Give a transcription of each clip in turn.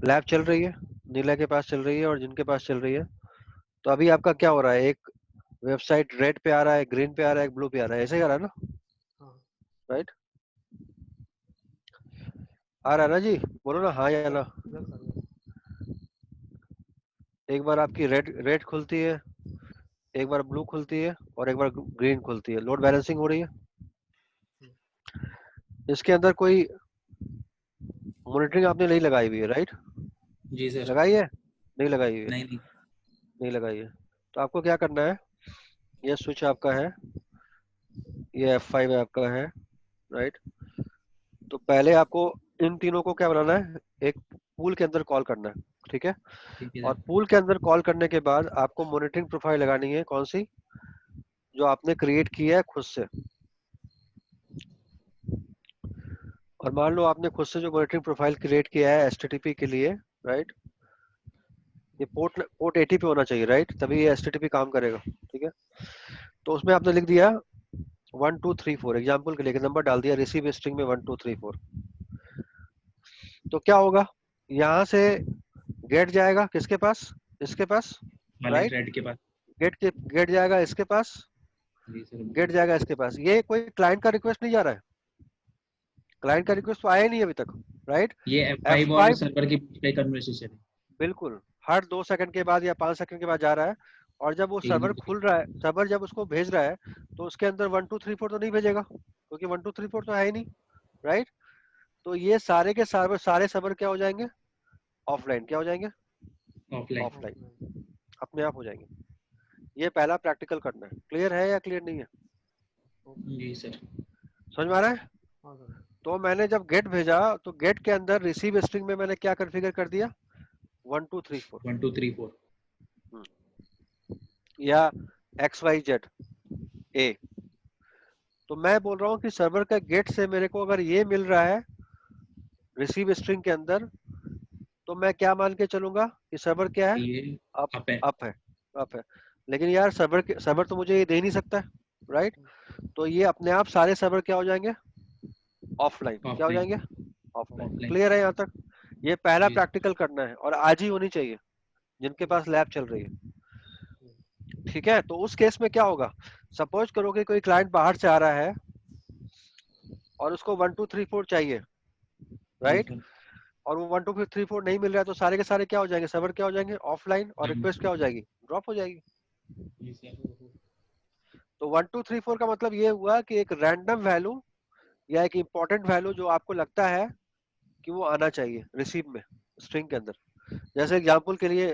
Lab चल रही है, नीला के पास चल रही है और जिनके पास चल रही है। तो अभी आपका क्या हो रहा है, एक वेबसाइट रेड पे आ रहा है, ग्रीन पे आ रहा है, ब्लू पे आ रहा है, ऐसे ही आ रहा है ना? हाँ राइट, आ रहा है ना जी? बोलो ना हाँ या ना। Yes sir yes. एक बार आपकी रेड रेड खुलती है, एक बार ब्लू खुलती है और एक बार ग्रीन खुलती है, लोड बैलेंसिंग हो रही है। इसके अंदर कोई मॉनिटरिंग आपने नहीं लगाई हुई है, राइट? जी सर। लगाई है? नहीं लगाई हुई है? नहीं नहीं। नहीं लगाई है। तो आपको क्या करना है, ये स्विच आपका है, ये F5 आपका है, राइट? तो पहले आपको इन तीनों को क्या बनाना है, एक पूल के अंदर कॉल करना है, ठीक है? ठीक है और सर। पूल के अंदर कॉल करने के बाद आपको मॉनिटरिंग प्रोफाइल लगानी है, कौन सी? जो आपने क्रिएट की है खुद से। और मान लो आपने खुद से जो मॉनिटरिंग प्रोफाइल क्रिएट किया है HTTP के लिए, राइट? ये पोर्ट पोर्ट 80 पे होना चाहिए, राइट? तभी ये HTTP काम करेगा, ठीक है? तो उसमें आपने लिख दिया 1234, एग्जाम्पल के लिए नंबर डाल दिया, रिसीव स्ट्रिंग में 1234। तो क्या होगा, यहाँ से गेट जाएगा किसके पास? इसके पास, वाले राइट? रेड के पास। गेट जाएगा इसके पास, जी सर। गेट जाएगा इसके पास। ये कोई क्लाइंट का रिक्वेस्ट नहीं जा रहा है, क्लाइंट का रिक्वेस्ट तो आया ही नहीं अभी तक, राइट? ये F5 और F5 सर्वर के बीच का कन्वर्सेशन है। बिल्कुल हर 2 सेकंड के बाद या 5 सेकंड के बाद जा रहा है। और जब वो एक सर्वर दूसरे खुल रहा है, सर्वर जब उसको भेज रहा है, तो उसके अंदर 1234 तो नहीं भेजेगा, क्योंकि 1234 तो है ही नहीं, राइट? तो ये सारे के सारे सर्वर क्या हो जाएंगे, ऑफलाइन। क्या हो जाएंगे? ऑफलाइन। ऑफलाइन, अपने आप हो जाएंगे। ये पहला प्रैक्टिकल करना है। क्लियर है या क्लियर नहीं है? जी सर। समझ में आ रहा है? हाँ सर। तो मैंने जब गेट भेजा तो गेट के अंदर रिसीव स्ट्रिंग में मैंने क्या कॉन्फ़िगर कर दिया, 1234। 1234। या XYZ A। तो मैं बोल रहा हूँ कि सर्वर का गेट से मेरे को अगर ये मिल रहा है रिसीव स्ट्रिंग के अंदर, तो मैं क्या मान के चलूंगा कि सर्वर क्या है, ये अप, अप है। अप है, अप है। लेकिन यार सर्वर तो मुझे ये दे नहीं सकता है, राइट? तो ये अपने आप सारे सर्वर क्या हो जाएंगे, ऑफलाइन। क्या हो ऑफलाइन। जाएंगे, ऑफलाइन। ऑफलाइन। क्लियर है यहाँ तक? ये पहला जी। प्रैक्टिकल करना है और आज ही होनी चाहिए जिनके पास लैब चल रही है, ठीक है? तो उस केस में क्या होगा, सपोज करो कि कोई क्लाइंट बाहर से आ रहा है और उसको 1234 चाहिए, जी राइट? सर। और वो 1234 नहीं मिल रहा है, तो सारे के सारे क्या हो जाएंगे, सर्वर क्या हो जाएंगे, ऑफलाइन, और डाउन। रिक्वेस्ट क्या हो जाएगी, ड्रॉप हो जाएगी। जी सर। तो 1234 का मतलब ये हुआ कि एक रैंडम वैल्यू या एक इंपॉर्टेंट वैल्यू जो आपको लगता है कि वो आना चाहिए रिसीव में, स्ट्रिंग के अंदर। जैसे एग्जांपल के लिए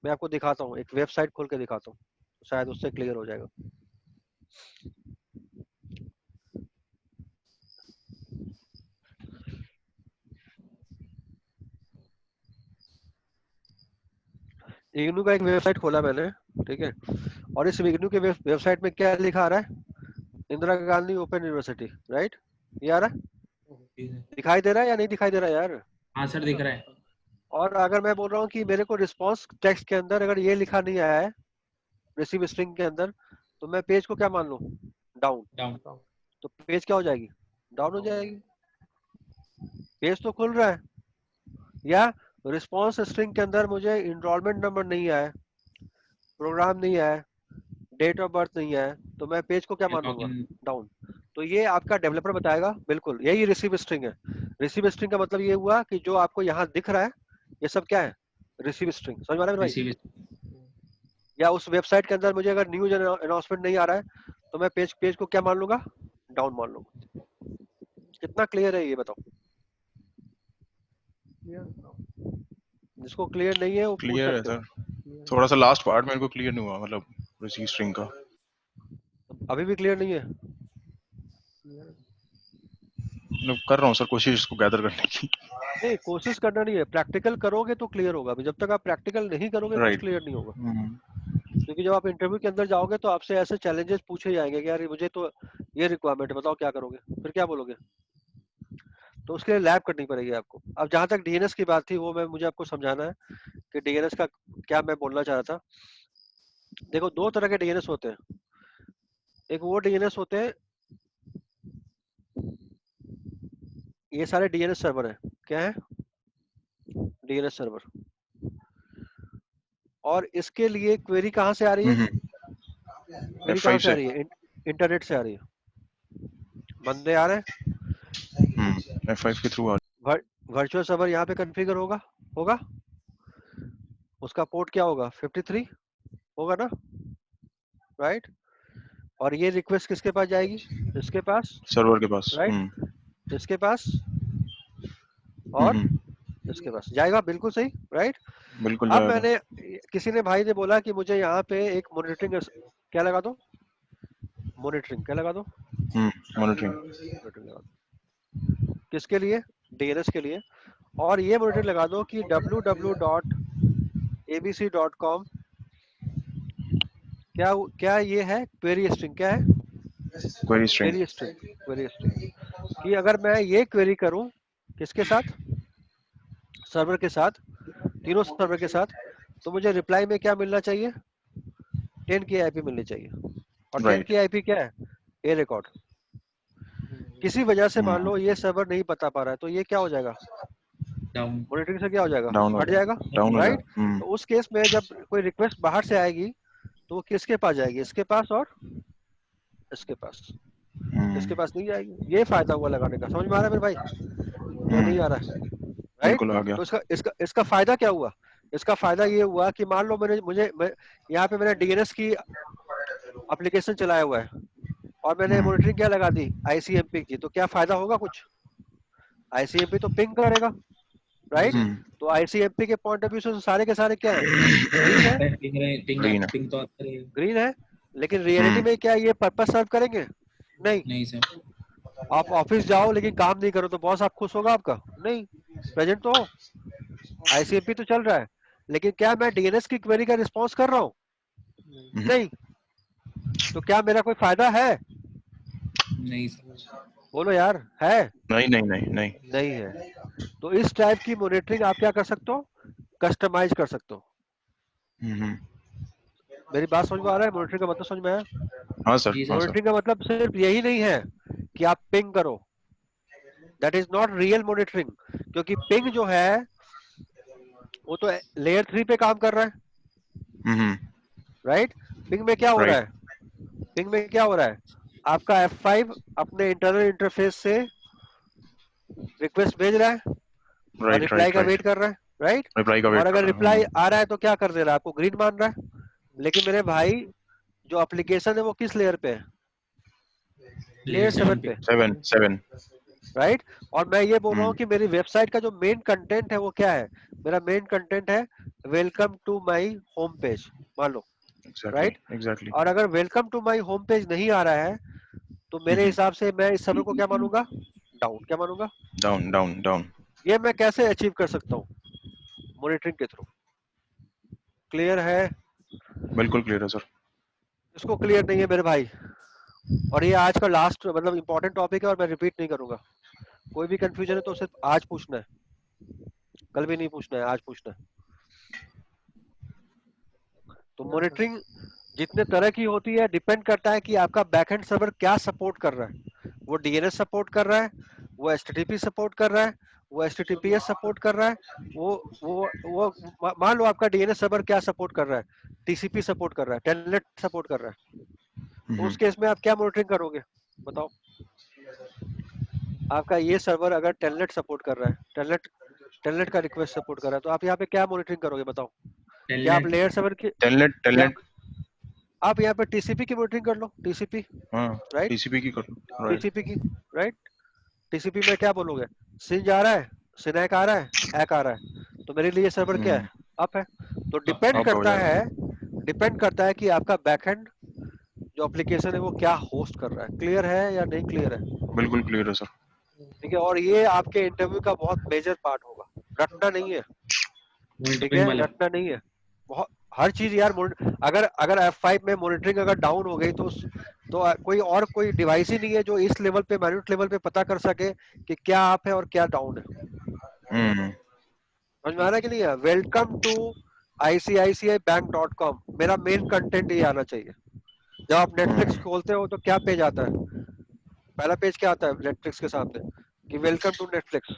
मैं आपको दिखाता हूँ, एक वेबसाइट खोल के दिखाता हूँ, शायद उससे क्लियर हो जाएगा। इग्नू का एक वेबसाइट खोला मैंने, ठीक है? और इस इग्नू के वेबसाइट में क्या लिखा आ रहा है, Indira Gandhi open university, right? ये आ रहा है, जी सर। दिखाई दे रहा है या नहीं दिखाई दे रहा है यार? हाँ सर दिख रहा है। और अगर मैं बोल रहा हूँ कि मेरे को रिस्पॉन्स टेक्स्ट के अंदर अगर ये लिखा नहीं आया है रिसीव स्ट्रिंग के अंदर, तो मैं पेज को क्या मान लूँ, डाउन। डाउन। तो पेज क्या हो जाएगी, डाउन हो जाएगी। पेज तो खुल रहा है, या रिस्पॉन्स स्ट्रिंग के अंदर मुझे इनरोलमेंट नंबर नहीं आया, प्रोग्राम नहीं आया, डेट ऑफ बर्थ नहीं आया, तो मैं पेज को क्या मानूंगा, लॉगिन। डाउन। तो ये आपका डेवलपर बताएगा, बिल्कुल यही रिसीव स्ट्रिंग है। रिसीव स्ट्रिंग का मतलब ये हुआ कि जो आपको यहाँ दिख रहा है ये सब क्या है, रिसीव स्ट्रिंग। समझ में आ रहा है मेरे भाई? रिसीव। या उस वेबसाइट के अंदर मुझे अगर न्यूज अनाउंसमेंट नहीं आ रहा है, तो मैं पेज पेज को क्या मान लूंगा, डाउन मान लूंगा। कितना क्लियर है ये बताओ? जिसको क्लियर नहीं है वो पूछ क्लियर है सकते हो। सर, थोड़ा सा लास्ट पार्ट मेरे को क्लियर नहीं हुआ, मतलब रिसीव स्ट्रिंग का। अभी भी क्लियर नहीं है? मतलब कर रहा हूँ सर कोशिश इसको गैदर करने की। नहीं, कोशिश करना नहीं है, प्रैक्टिकल करोगे तो क्लियर होगा। अभी जब तक आप प्रैक्टिकल नहीं करोगे कुछ राइट। क्लियर नहीं होगा। क्योंकि जब आप इंटरव्यू के अंदर जाओगे तो आपसे ऐसे चैलेंजेस पूछे जाएंगे कि यार मुझे तो ये रिक्वायरमेंट है, बताओ क्या करोगे, फिर क्या बोलोगे? तो उसके लिए लैब करनी पड़ेगी आपको। अब जहां तक डीएनएस की बात थी, वो मैं मुझे आपको समझाना है कि डीएनएस का क्या मैं बोलना चाह रहा था। देखो, दो तरह के डीएनएस होते हैं। एक वो डीएनएस होते हैं, ये सारे डीएनएस सर्वर है, क्या है, डीएनएस सर्वर। और इसके लिए क्वेरी कहाँ से आ रही है? क्वेरी कहाँ F5 से आ से। रही है? इंटरनेट से आ रही है। बंदे आ रहे हैं। F5 के थ्रू आ वर्चुअल सर्वर यहाँ पे कॉन्फ़िगर होगा होगा उसका पोर्ट क्या होगा? 53 होगा ना, राइट? और ये रिक्वेस्ट किसके पास जाएगी? इसके पास, सर्वर के पास। राइट? इसके पास और इसके पास जाएगा, बिल्कुल सही, राइट? बिल्कुल अब जाएगा। मैंने, किसी ने भाई ने बोला कि मुझे यहाँ पे एक मॉनिटरिंग, क्या लगा दो? मॉनिटरिंग क्या लगा दो? मॉनिटरिंग। मॉनिटरिंग लगा दो। किसके लिए? डीएनएस के लिए। और ये मॉनिटरिंग लगा दो कि www.abc.com क्या क्या ये है? Query string. क्या है? Query string. Query string. Query string कि अगर मैं ये क्वेरी करूं, किसके साथ? सर्वर के साथ, तीनों सर्वर के साथ, तो मुझे रिप्लाई में क्या मिलना चाहिए? 10 की आईपी मिलनी चाहिए। और 10 राइट। की आईपी क्या है? ए रिकॉर्ड। किसी वजह से मान लो ये सर्वर नहीं बता पा रहा है, तो ये क्या हो जाएगा? डाउन मॉनिटरिंग से क्या हो जाएगा? डाउन हो हट जाएगा, जाएगा। डाउन हो राइट? जाएगा। तो उस केस में जब कोई रिक्वेस्ट बाहर से आएगी तो वो किसके पास जाएगी? इसके पास और इसके पास। इसके पास नहीं जाएगी। ये फायदा हुआ लगाने का। समझ में आ रहा है मेरे भाई? या नहीं आ रहा है? राइट? बिल्कुल आ गया। तो इसका इसका इसका फायदा क्या हुआ? इसका फायदा ये हुआ कि मान लो यहाँ पे मैंने डीएनएस की एप्लीकेशन चलाया हुआ है और मैंने मॉनिटरिंग क्या लगा दी? आईसीएमपी की। तो क्या फायदा होगा कुछ? आईसीएमपी तो पिंग करेगा, राइट? तो आईसीएमपी के पॉइंट ऑफ व्यू से सारे के सारे क्या है? ग्रीन है, ग्रीन है। पिंग तो आता रहेगा। ग्रीन है। लेकिन रियलिटी में क्या ये पर्पस सर्व करेंगे? नहीं। नहीं सर। आप ऑफिस जाओ लेकिन काम नहीं करो तो बॉस आप खुश होगा आपका? नहीं। प्रेजेंट तो हो, आईसीएमपी तो चल रहा है, लेकिन क्या मैं डीएनएस की क्वेरी का रिस्पॉन्स कर रहा हूँ? नहीं। तो क्या मेरा कोई फायदा है? नहीं सर। बोलो यार, है? नहीं नहीं नहीं नहीं। नहीं है। तो इस टाइप की मॉनिटरिंग आप क्या कर सकते हो? कस्टमाइज कर सकते हो। मेरी बात समझ में आ रहा है? मॉनिटरिंग का मतलब समझ में आया? हाँ सर, जी हाँ सर। सर। मॉनिटरिंग का मतलब सिर्फ यही नहीं है कि आप पिंग करो। That is not real monitoring, क्योंकि पिंग जो है वो तो लेयर 3 पे काम कर रहा है, राइट? पिंग में क्या हो रहा राइट है? पिंग में क्या हो रहा है? आपका F5 अपने इंटरनल इंटरफेस से रिक्वेस्ट भेज रहा है और राइट रिप्लाई राइट का राइट। वेट कर रहा है, राइट? रिप्लाई का और वेट कर अगर रहा रिप्लाई है। आ रहा है तो क्या कर दे रहा है? आपको ग्रीन मान रहा है। लेकिन मेरे भाई, जो एप्लीकेशन है वो किस लेयर पे है? लेयर लेयर 7 7 पे। पे, 7 7। राइट? और मैं ये बोल रहा हूँ कि मेरी वेबसाइट का जो मेन कंटेंट है वो क्या है? मेरा मेन कंटेंट है welcome to my home page, मान लो, एग्जैक्टली राइट? एग्जैक्टली। और अगर welcome to my home page नहीं आ रहा है तो मेरे हिसाब से मैं इस सर्वर को क्या मानूंगा? डाउन। क्या मानूंगा? Down down down. ये मैं कैसे अचीव कर सकता हूँ? मॉनिटरिंग के थ्रू। क्लियर है? बिल्कुल क्लियर है सर। इसको क्लियर नहीं है मेरे भाई? और ये आज का लास्ट मतलब इंपॉर्टेंट टॉपिक है और मैं रिपीट नहीं करूंगा। कोई भी कंफ्यूजन है तो सिर्फ आज पूछना है, कल भी नहीं पूछना है, आज पूछना है। तो मॉनिटरिंग जितने तरह की होती है डिपेंड करता है कि आपका बैकएंड सर्वर क्या सपोर्ट कर रहा है। वो डीएनएस सपोर्ट कर रहा है, वो एचटीटीपी सपोर्ट कर रहा है, वो एचटीटीपीएस सपोर्ट कर रहा है, वो मान लो आपका डीएनएस सर्वर क्या सपोर्ट कर रहा है? टीसीपी सपोर्ट कर रहा है, टेलनेट सपोर्ट कर रहा है। तो उस केस में आप क्या मॉनिटरिंग करोगे? बताओ। आपका ये सर्वर अगर टेलनेट सपोर्ट कर रहा है, टेलनेट का रिक्वेस्ट सपोर्ट कर रहा है, तो आप यहाँ पे क्या मॉनिटरिंग करोगे? बताओ। क्या आप टेलनेट। लेयर सर्वर की, टेलनेट क्या टेलनेट। आप यहाँ पे टीसीपी की मॉनिटरिंग कर लो? टीसीपी, हाँ, राइट? टीसीपी की कर। राइट। टीसीपी की, राइट? टीसीपी में क्या बोलोगे? सिंज आ रहा है, सिनैक आ रहा है, हैक आ रहा है, तो मेरे लिए सर्वर क्या है? अप है। तो डिपेंड अब हो करता जाएगा। है, डिपेंड करता है कि आपका बैकएंड जो एप्लीकेशन है वो क्या होस्ट कर रहा है। क्लियर है या नहीं क्लियर है? बिल्कुल क्लियर है सर। ठीक है। और ये आपके इंटरव्यू का बहुत मेजर पार्ट होगा, रटना नहीं है, ठीक मॉनिटरिंग है? वाला। रटना नहीं है। बहुत हर चीज यार अगर अगर F5 में मॉनिटरिंग अगर डाउन हो गई तो कोई डिवाइस ही नहीं है जो इस लेवल पे, माइन्यूट लेवल पे पता कर सके कि क्या अप है और क्या डाउन है। समझ में आ रहा है कि नहीं है? वेलकम टू ICICIbank.com, मेरा मेन कंटेंट ये आना चाहिए। जब आप नेटफ्लिक्स खोलते हो तो क्या पेज आता है? पहला पेज क्या आता है नेटफ्लिक्स के सामने? कि welcome to Netflix,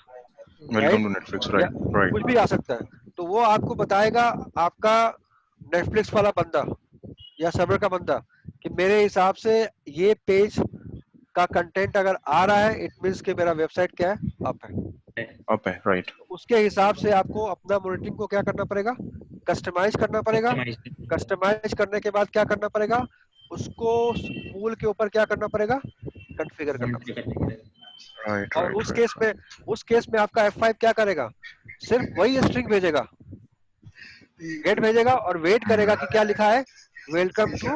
welcome to Netflix, या राइट राइट। कुछ भी आ सकता है, तो वो आपको बताएगा आपका नेटफ्लिक्स वाला बंदा या सर्वर का बंदा कि मेरे हिसाब से ये पेज का कंटेंट अगर आ रहा है, इट मींस कि मेरा वेबसाइट क्या है, अप है। अप है, राइट। उसके हिसाब से आपको अपना मॉनिटरिंग को क्या करना पड़ेगा, कस्टमाइज करना पड़ेगा। कस्टमाइज कस्टमाइज करने के बाद क्या करना पड़ेगा, उसको पूल के ऊपर क्या करना पड़ेगा, कॉन्फ़िगर करना मॉनिटर पड़ेगा। करना पड़ेगा। राइट और राइट उस केस राइट। में आपका F5 क्या करेगा, सिर्फ वही स्ट्रिंग भेजेगा, गेट भेजेगा और वेट करेगा कि क्या लिखा है, welcome to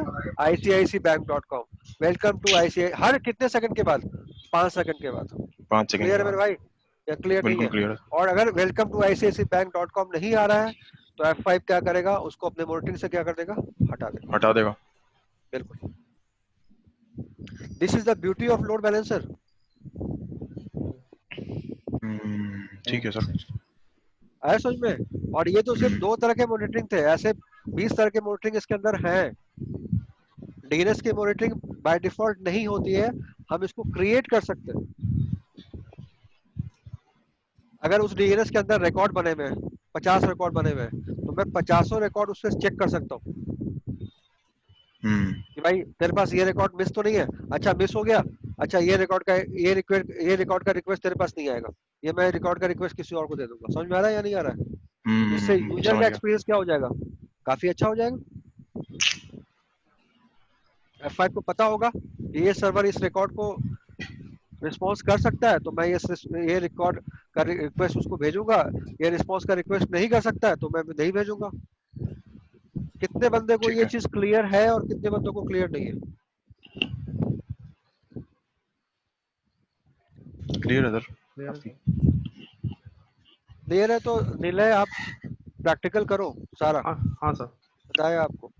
ICICbank.com, welcome to ICICI, हर कितने सेकंड के बाद, 5 सेकंड के बाद। 5 सेकंड क्लियर के है मेरे बाद। भाई या क्लियर नहीं बिल्कुल है? क्लियर है। और अगर वेलकम टू ICICbank.com नहीं आ रहा है तो F5 क्या करेगा, उसको अपने मॉनिटरिंग से क्या कर देगा, हटा देगा। हटा देगा। बिल्कुल, this is the beauty of load balancer. ठीक है सर। आया समझ में? और ये तो सिर्फ 2 तरह के मॉनिटरिंग थे, ऐसे 20 तरह के मॉनिटरिंग इसके अंदर हैं। डीएनएस की मॉनिटरिंग बाय डिफॉल्ट नहीं होती है, हम इसको क्रिएट कर सकते हैं। अगर उस डीएनएस के अंदर रिकॉर्ड बने हुए हैं, 50 रिकॉर्ड बने हुए हैं, तो मैं 50 रिकॉर्ड उससे चेक कर सकता हूँ कि भाई तेरे पास ये रिकॉर्ड मिस तो नहीं है। अच्छा मिस हो गया, अच्छा ये रिकॉर्ड का रिक्वेस्ट तेरे पास नहीं आएगा, ये मैं रिकॉर्ड का रिक्वेस्ट किसी और को दे दूंगा। समझ में आ रहा है या नहीं आ रहा है? इससे यूजर समझ का गया। एक्सपीरियंस क्या हो जाएगा, काफी अच्छा हो जाएगा। F5 को पता होगा कि ये सर्वर इस रिकॉर्ड को रिस्पॉन्स कर सकता है, तो मैं ये रिकॉर्ड का रिक्वेस्ट उसको भेजूंगा। ये रिस्पॉन्स का रिक्वेस्ट नहीं कर सकता है तो मैं नहीं भेजूंगा। कितने बंदे को ठीक ये है। चीज क्लियर है और कितने बंदों को क्लियर नहीं है? क्लियर है सर, काफी। क्लियर है तो निलय आप प्रैक्टिकल करो सारा, हाँ हाँ सर। बताया आपको,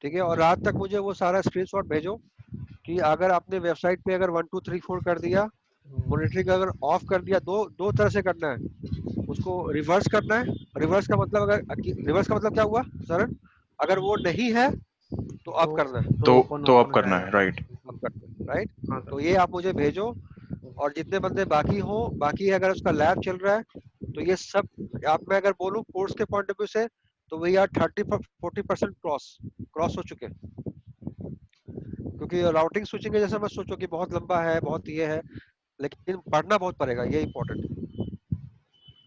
ठीक है। और रात तक मुझे वो सारा स्क्रीनशॉट भेजो कि अगर आपने वेबसाइट पे अगर 1 2 3 4 कर दिया, मॉनिटरिंग अगर ऑफ कर दिया, दो तरह से करना है उसको, रिवर्स करना है। रिवर्स का मतलब, अगर रिवर्स का मतलब क्या हुआ सर, अगर वो नहीं है तो अब करना है, तो अब करना है, राइट। अब करना है, राइट। हाँ सर। तो ये आप मुझे भेजो, और जितने बंदे बाकी हो, बाकी अगर उसका लैब चल रहा है तो ये सब, आप मैं अगर बोलूं कोर्स के पॉइंट ऑफ व्यू से, तो वी आर 30-40% क्रॉस हो चुके हैं। क्योंकि राउटिंग स्विचिंग के जैसे मत सोचो कि बहुत लंबा है, बहुत ये है, लेकिन पढ़ना बहुत पड़ेगा, ये इंपॉर्टेंट है।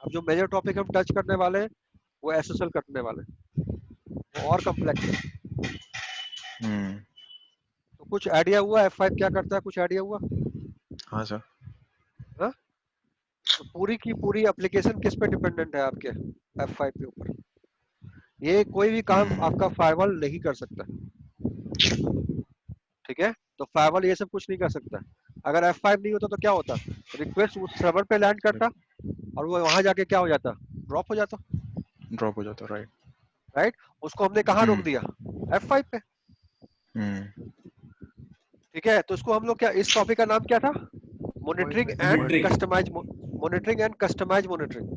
अब जो मेजर टॉपिक हम टच करने वाले हैं वो एसएसएल करने वाले हैं, वो और कम्प्लेक्स है। तो कुछ आइडिया हुआ F5 क्या करता है, कुछ आइडिया हुआ? हाँ सर। हाँ? तो पूरी की पूरी एप्लीकेशन किस पे डिपेंडेंट है आपके F5 के ऊपर। ये कोई भी काम आपका फायरवॉल नहीं कर सकता, ठीक है। तो फायरवॉल ये सब कुछ नहीं कर सकता। अगर F5 नहीं होता तो क्या होता, रिक्वेस्ट उस सर्वर पे लैंड करता और वो वहां जाके क्या हो जाता, ड्रॉप हो जाता, ड्रॉप हो जाता, राइट। राइट। उसको हमने कहाँ रोक दिया, F5 पे, ठीक है। तो इसको हम लोग क्या, इस टॉपिक का नाम क्या था, monitoring and customize, monitoring and customize monitoring.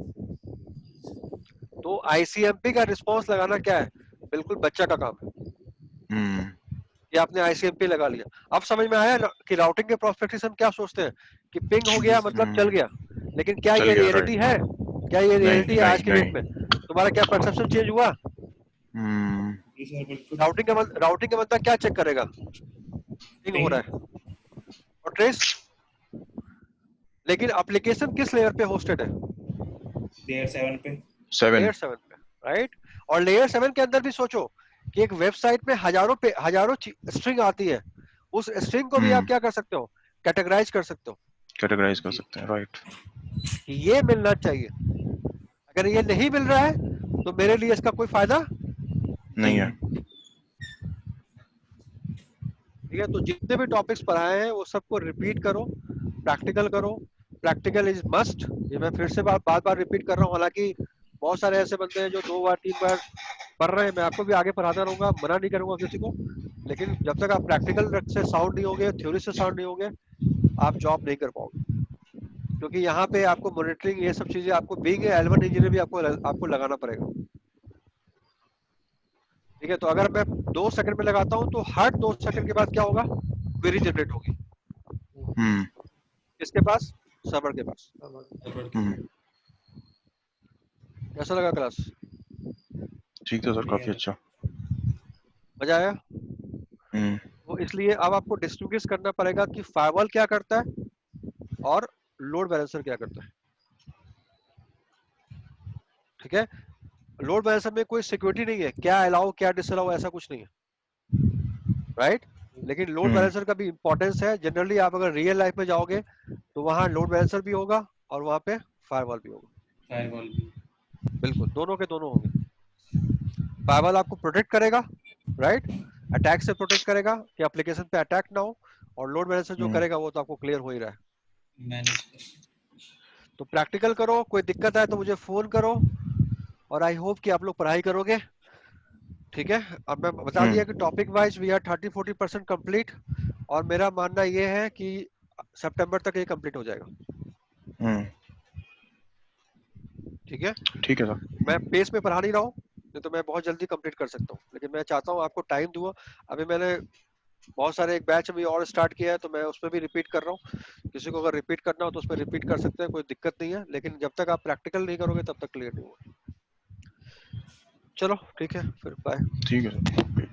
तो आईसीएमपी का रिस्पांस लगाना क्या है, बिल्कुल बच्चा का काम है। ये आपने आईसीएमपी लगा लिया। अब समझ में आया कि राउटिंग के प्रोस्पेक्टिव हम क्या सोचते हैं कि पिंग हो गया मतलब चल गया, लेकिन क्या चल ये गया, रियलिटी है, क्या ये रियलिटी है आज नहीं के डेट में? तुम्हारा क्या परसेप्शन चेंज हुआ? नहीं। राउटिंग का मतलब क्या चेक करेगा, पिंग हो रहा है और ट्रेस, लेकिन एप्लीकेशन किस लेयर पे होस्टेड है, लेयर 7 पे। लेयर 7 पे, राइट। और लेयर 7 के अंदर भी सोचो कि एक वेबसाइट में हजारों स्ट्रिंग आती है, उस स्ट्रिंग को भी आप क्या कर सकते हो, कैटेगराइज कर सकते हो, कैटेगराइज कर सकते हैं, राइट। कि ये मिलना चाहिए। अगर ये नहीं मिल रहा है तो मेरे लिए इसका कोई फायदा नहीं है। ठीक है। तो जितने भी टॉपिक्स पढ़ाए हैं वो सबको रिपीट करो, प्रैक्टिकल करो। प्रैक्टिकल इज मस्ट, ये मैं फिर से बार बार रिपीट कर रहा हूँ। हालांकि बहुत सारे ऐसे बंदे हैं जो 2 बार 3 बार पढ़ रहे हैं, मैं आपको भी आगे पढ़ाता रहूंगा, मना नहीं करूंगा किसी को, लेकिन जब तक आप प्रैक्टिकल से साउंड नहीं होगे, थ्योरी से साउंड नहीं होगे, आप जॉब नहीं कर पाओगे। क्योंकि यहाँ पे आपको मॉनिटरिंग, ये सब चीजें आपको बीइंग L1 इंजीनियर भी आपको लगाना पड़ेगा, ठीक है। तो अगर मैं 2 सेकंड में लगाता हूँ तो हर 2 सेकंड के बाद क्या होगा, क्वेरी जनरेट होगी, किसके पास, सर्वर के पास। कैसा लगा क्लास? ठीक था सर, काफी क्लियर। अच्छा। मजा आया? हम्म। वो इसलिए अब आपको डिस्टिंग्विश करना पड़ेगा कि फायरवॉल क्या करता है और लोड बैलेंसर क्या करता है। ठीक है, लोड बैलेंसर में कोई सिक्योरिटी नहीं है, क्या अलाउ क्या डिसअलाउ ऐसा कुछ नहीं है, राइट? लेकिन लोड हम्म। बैलेंसर का भी इंपॉर्टेंस है। जनरली आप अगर रियल लाइफ में जाओगे तो वहां लोड बैलेंसर भी होगा और वहां पे फायरवॉल भी होगा। फायरवॉल भी। बिल्कुल, दोनों के दोनों होंगे। फायरवॉल आपको प्रोटेक्ट करेगा, राइट, अटैक से प्रोटेक्ट करेगा कि एप्लीकेशन पे अटैक ना हो, और लोड बैलेंसर जो हम्म। करेगा वो तो आपको क्लियर हो ही रहा है। मैनेज कर। तो प्रैक्टिकल करो, कोई दिक्कत है तो मुझे फोन करो, और आई होप कि आप लोग पढ़ाई करोगे। ठीक है, अब मैं बता दिया कि topic wise we are 30-40% complete, और मेरा मानना ये है कि सितंबर तक ये कंप्लीट हो जाएगा। हम्म। ठीक है, ठीक है सर। मैं पेस में पढ़ा नहीं रहा हूँ, नहीं तो मैं बहुत जल्दी कंप्लीट कर सकता हूँ, लेकिन मैं चाहता हूँ आपको टाइम दूँ। अभी मैंने बहुत सारे एक बैच अभी और स्टार्ट किया है, तो मैं उसमें भी रिपीट कर रहा हूँ। किसी को अगर रिपीट करना हो तो उसमें रिपीट कर सकते हैं, कोई दिक्कत नहीं है, लेकिन जब तक आप प्रैक्टिकल नहीं करोगे तब तक क्लियर नहीं होगा। चलो ठीक है, फिर बाय। ठीक है सर।